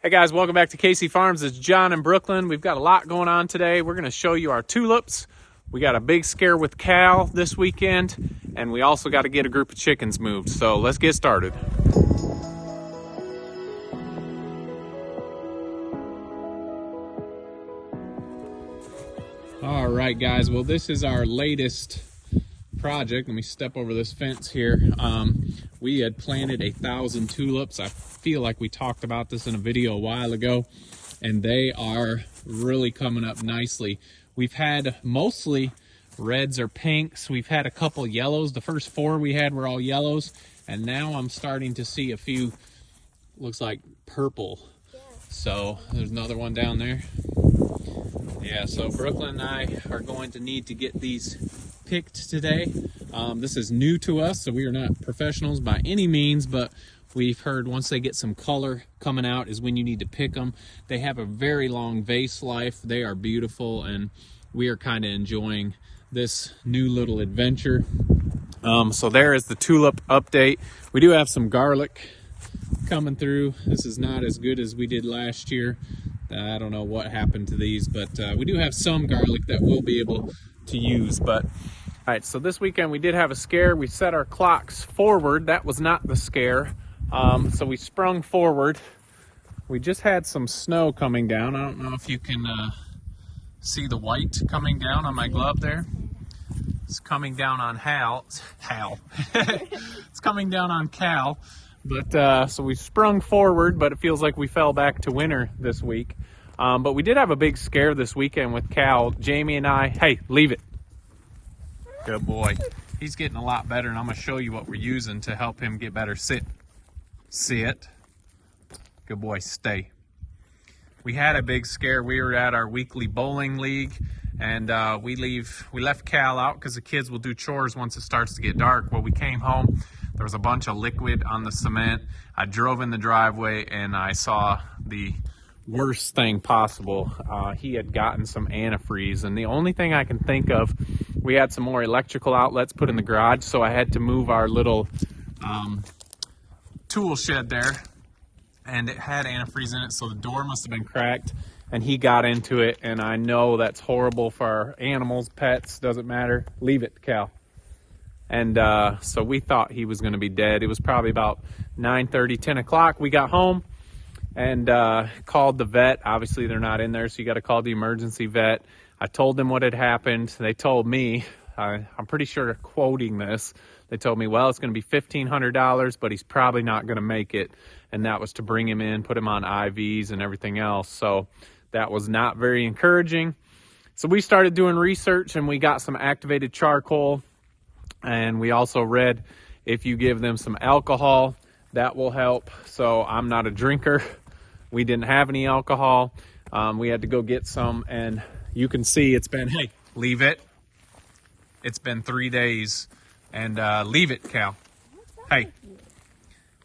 Hey guys, welcome back to KC Farms. It's John in Brooklyn. We've got a lot going on today. We're going to show you our tulips. We got a big scare with Cal this weekend, and we also got to get a group of chickens moved. So let's get started. All right, guys. Well, this is our latest project. Let me step over this fence here. We had planted 1,000 tulips. I feel like we talked about this in a video a while ago, and they are really coming up nicely. We've had mostly reds or pinks. We've had a couple yellows. The first 4 we had were all yellows, and now I'm starting to see a few, looks like purple. Yeah. So there's another one down there. Yeah, so Brooklyn and I are going to need to get these picked today. This is new to us, so we are not professionals by any means, but we've heard once they get some color coming out is when you need to pick them. They have a very long vase life. They are beautiful, and we are kind of enjoying this new little adventure. So there is the tulip update. We do have some garlic coming through. This is not as good as we did last year. I don't know what happened to these, but we do have some garlic that we'll be able to use. But all right, so this weekend we did have a scare. We set our clocks forward. That was not the scare. So we sprung forward. We just had some snow coming down. I don't know if you can see the white coming down on my glove there. It's coming down on Hal. It's coming down on Cal. But so we sprung forward, but it feels like we fell back to winter this week. But we did have a big scare this weekend with Cal. Jamie and I, hey, leave it. Good boy. He's getting a lot better, and I'm going to show you what we're using to help him get better. Sit. Sit. Good boy, stay. We had a big scare. We were at our weekly bowling league, and we left Cal out because the kids will do chores once it starts to get dark. Well, we came home. There was a bunch of liquid on the cement. I drove in the driveway, and I saw the worst thing possible. He had gotten some antifreeze, and the only thing I can think of, we had some more electrical outlets put in the garage, so I had to move our little tool shed there, and it had antifreeze in it, so the door must have been cracked, and he got into it, and I know that's horrible for our animals, pets, doesn't matter. Leave it, Cal. And so we thought he was going to be dead. It was probably about 9:30, 10 o'clock. We got home and called the vet. Obviously, they're not in there, so you got to call the emergency vet. I told them what had happened. They told me, I'm pretty sure they're quoting this, they told me, well, it's going to be $1,500, but he's probably not going to make it. And that was to bring him in, put him on IVs and everything else. So that was not very encouraging. So we started doing research, and we got some activated charcoal. And we also read if you give them some alcohol, that will help. So I'm not a drinker. We didn't have any alcohol. We had to go get some, and you can see it's been, hey, leave it. It's been 3 days, and leave it, Cal. Hey,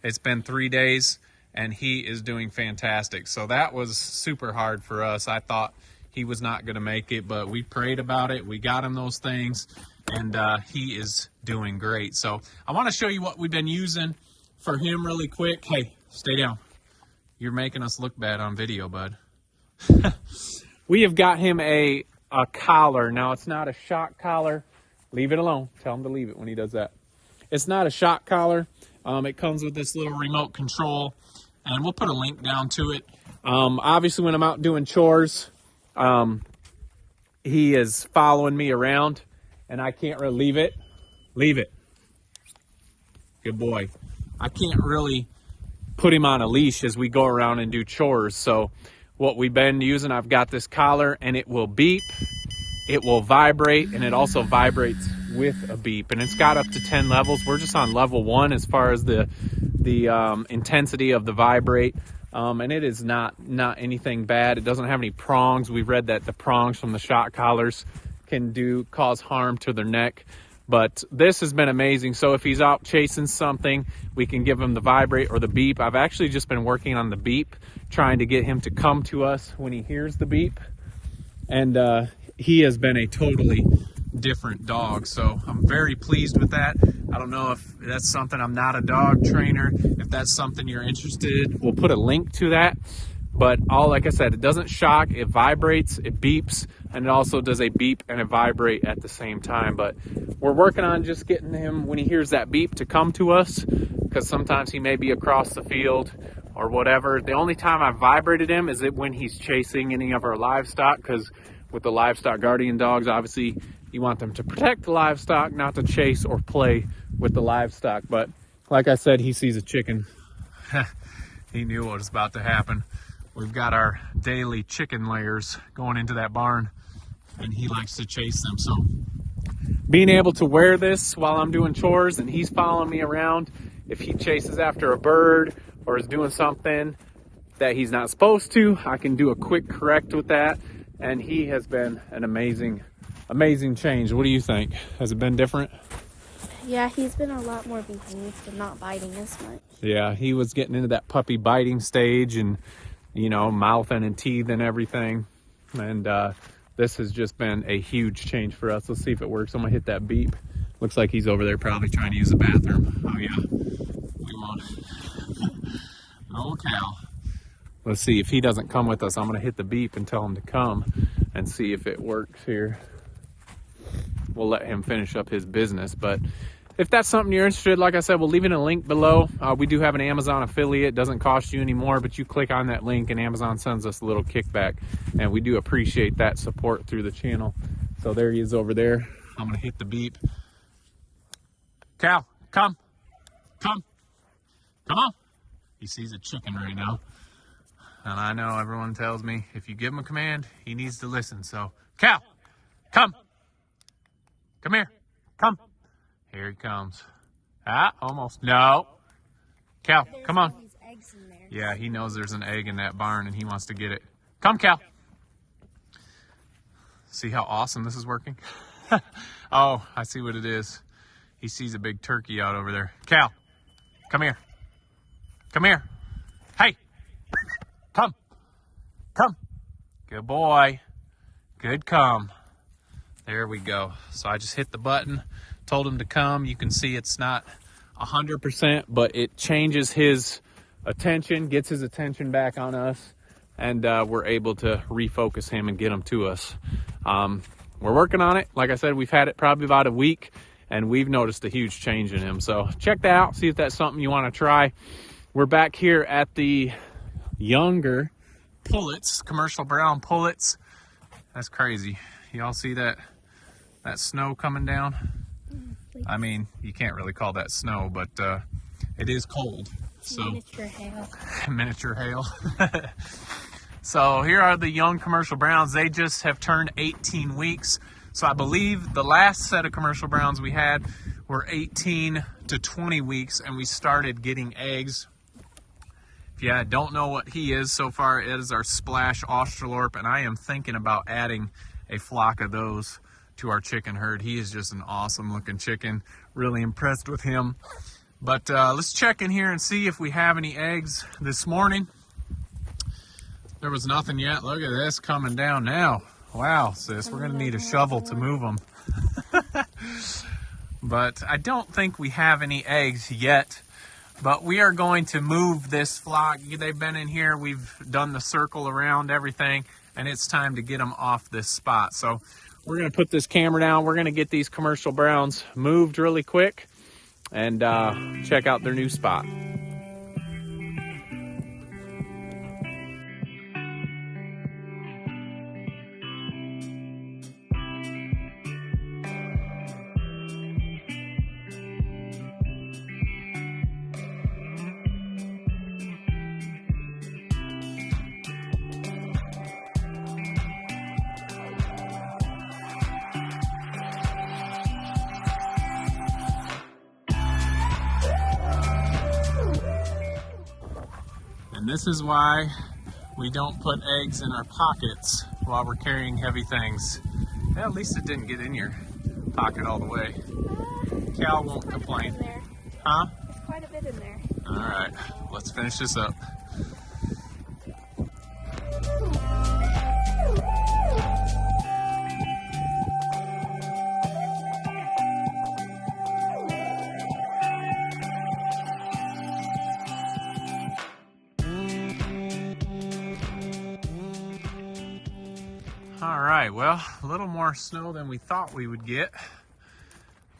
it's been 3 days, and he is doing fantastic. So that was super hard for us. I thought he was not going to make it, but we prayed about it. We got him those things, and he is doing great. So I want to show you what we've been using for him really quick. Hey, stay down. You're making us look bad on video, bud. We have got him a collar. Now, it's not a shock collar. Leave it alone. Tell him to leave it when he does that. It's not a shock collar. It comes with this little remote control, and we'll put a link down to it. Obviously, when I'm out doing chores, he is following me around, and I can't really leave it. Leave it. Good boy. I can't really put him on a leash as we go around and do chores. So what we've been using, I've got this collar, and it will beep, it will vibrate, and it also vibrates with a beep. And it's got up to 10 levels. We're just on level 1 as far as the intensity of the vibrate. And it is not anything bad. It doesn't have any prongs. We've read that the prongs from the shock collars can cause harm to their neck. But this has been amazing. So if he's out chasing something, we can give him the vibrate or the beep. I've actually just been working on the beep, trying to get him to come to us when he hears the beep. And he has been a totally different dog. So I'm very pleased with that. I don't know if that's something, I'm not a dog trainer. If that's something you're interested, we'll put a link to that But like I said, it doesn't shock, it vibrates, it beeps, and it also does a beep and a vibrate at the same time. But we're working on just getting him, when he hears that beep, to come to us, because sometimes he may be across the field or whatever. The only time I vibrated him is when he's chasing any of our livestock, because with the Livestock Guardian dogs, obviously you want them to protect the livestock, not to chase or play with the livestock. But like I said, he sees a chicken. He knew what was about to happen. We've got our daily chicken layers going into that barn, and he likes to chase them. So being able to wear this while I'm doing chores and he's following me around, if he chases after a bird or is doing something that he's not supposed to, I can do a quick correct with that. And he has been an amazing change. What do you think? Has it been different? Yeah, he's been a lot more behaved and not biting as much. Yeah, he was getting into that puppy biting stage and, you know, mouthing and teeth and everything. And this has just been a huge change for us. Let's see if it works. I'm gonna hit that beep. Looks like he's over there probably trying to use the bathroom. Oh yeah, we won't. Oh cow. Let's see if he doesn't come with us. I'm gonna hit the beep and tell him to come and see if it works here. We'll let him finish up his business. But if that's something you're interested, like I said, we'll leave it in a link below. We do have an Amazon affiliate. It doesn't cost you any more, but you click on that link and Amazon sends us a little kickback. And we do appreciate that support through the channel. So there he is over there. I'm gonna hit the beep. Cow, come on. He sees a chicken right now. And I know everyone tells me if you give him a command, he needs to listen. So, cow, come here, come. Here he comes. Ah, almost. No. Cow, come on. Eggs in there. Yeah, he knows there's an egg in that barn and he wants to get it. Come, cow. See how awesome this is working? Oh, I see what it is. He sees a big turkey out over there. Cow, come here. Come here. Hey, come. Good boy. Good come. There we go. So I just hit the button, told him to come. You can see it's not 100%, but it changes his attention, gets his attention back on us, and we're able to refocus him and get him to us. We're working on it. Like I said, we've had it probably about a week, and we've noticed a huge change in him. So check that out, see if that's something you want to try. We're back here at the younger Pullets, commercial brown Pullets. That's crazy. Y'all see that snow coming down? I mean, you can't really call that snow, but it is cold. So miniature hail. Miniature hail. So here are the young commercial browns. They just have turned 18 weeks. So I believe the last set of commercial browns we had were 18 to 20 weeks, and we started getting eggs. If you don't know what he is so far, it is our Splash Australorp, and I am thinking about adding a flock of those to our chicken herd. He is just an awesome looking chicken. Really impressed with him. But let's check in here and see if we have any eggs this morning. There was nothing yet. Look at this coming down now. Wow, sis, we're gonna need a shovel to move them. But I don't think we have any eggs yet. But we are going to move this flock. They've been in here. We've done the circle around everything, and it's time to get them off this spot. So we're going to put this camera down. We're going to get these commercial browns moved really quick and check out their new spot. And this is why we don't put eggs in our pockets while we're carrying heavy things. Yeah, at least it didn't get in your pocket all the way. Cal won't complain. Huh? There's quite a bit in there. All right, let's finish this up. All right, well, a little more snow than we thought we would get.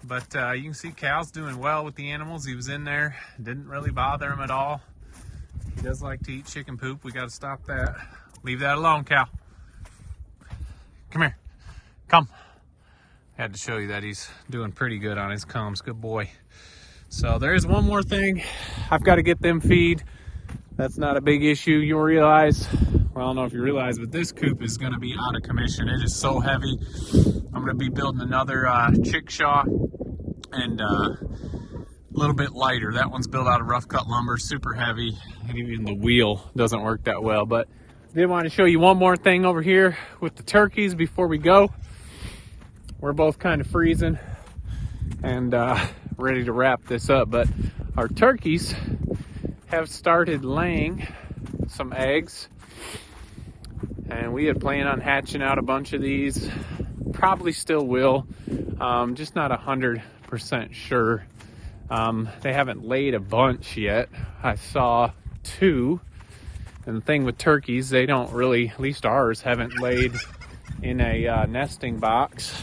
But you can see Cal's doing well with the animals. He was in there, didn't really bother him at all. He does like to eat chicken poop. We got to stop that. Leave that alone, Cal. Come here. Come. Had to show you that he's doing pretty good on his combs. Good boy. So there's one more thing. I've got to get them feed. That's not a big issue. You'll realize, well, I don't know if you realize, but this coop is going to be out of commission. It is so heavy. I'm going to be building another chickshaw and a little bit lighter. That one's built out of rough cut lumber, super heavy, and even the wheel doesn't work that well. But I did want to show you one more thing over here with the turkeys before we go. We're both kind of freezing and ready to wrap this up, but our turkeys have started laying some eggs, and we had planned on hatching out a bunch of these. Probably still will, just not 100% sure. They haven't laid a bunch yet. I saw 2, and the thing with turkeys, they don't really, at least ours, haven't laid in a nesting box.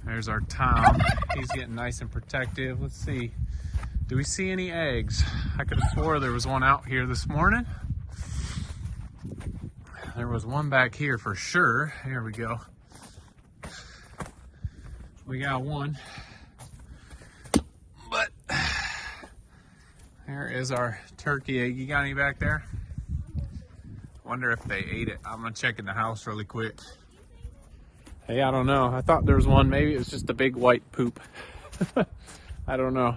There's our Tom. He's getting nice and protective. Let's see. Do we see any eggs? I could have swore there was one out here this morning. There was one back here for sure. Here we go. We got one. But there is our turkey egg. You got any back there? Wonder if they ate it. I'm gonna check in the house really quick. Hey, I don't know. I thought there was one. Maybe it was just a big white poop. I don't know.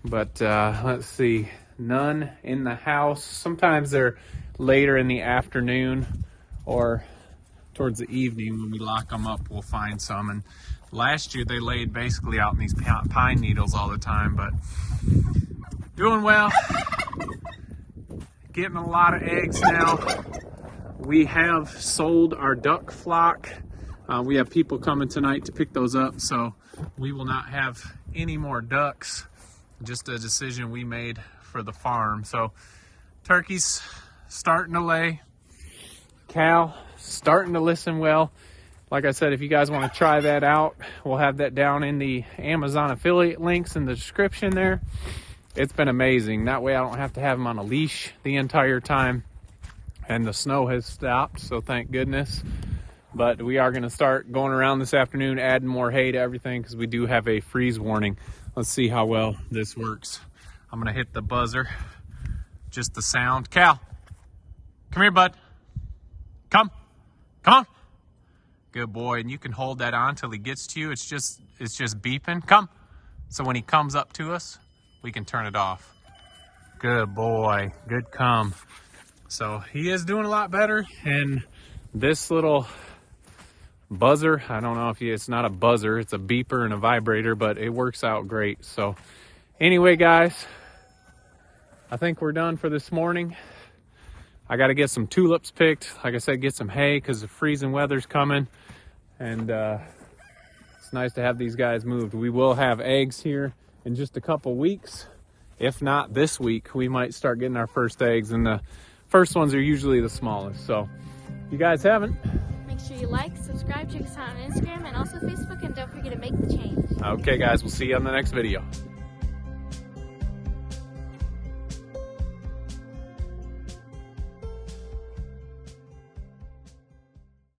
But let's see. None in the house. Sometimes they're later in the afternoon or towards the evening when we lock them up, we'll find some. And last year they laid basically out in these pine needles all the time, but doing well. Getting a lot of eggs now. We have sold our duck flock. We have people coming tonight to pick those up, so we will not have any more ducks. Just a decision we made for the farm. So turkeys starting to lay. Cal starting to listen well. Like I said, if you guys want to try that out, we'll have that down in the Amazon affiliate links in the description there. It's been amazing. That way I don't have to have them on a leash the entire time. And the snow has stopped, so thank goodness. But we are going to start going around this afternoon, adding more hay to everything because we do have a freeze warning. Let's see how well this works. I'm going to hit the buzzer. Just the sound. Cal, come here, bud. Come on. Good boy. And you can hold that on till he gets to you. It's just beeping. Come. So when he comes up to us, we can turn it off. Good boy. Good come. So he is doing a lot better. And this little buzzer, I don't know if it's not a buzzer, it's a beeper and a vibrator, but it works out great. So anyway, guys, I think we're done for this morning. I got to get some tulips picked. Like I said, get some hay because the freezing weather's coming. And it's nice to have these guys moved. We will have eggs here in just a couple weeks. If not this week, we might start getting our first eggs. And the first ones are usually the smallest. So if you guys haven't, make sure you like, subscribe, check us out on Instagram and also Facebook, and don't forget to make the change. Okay, guys, we'll see you on the next video.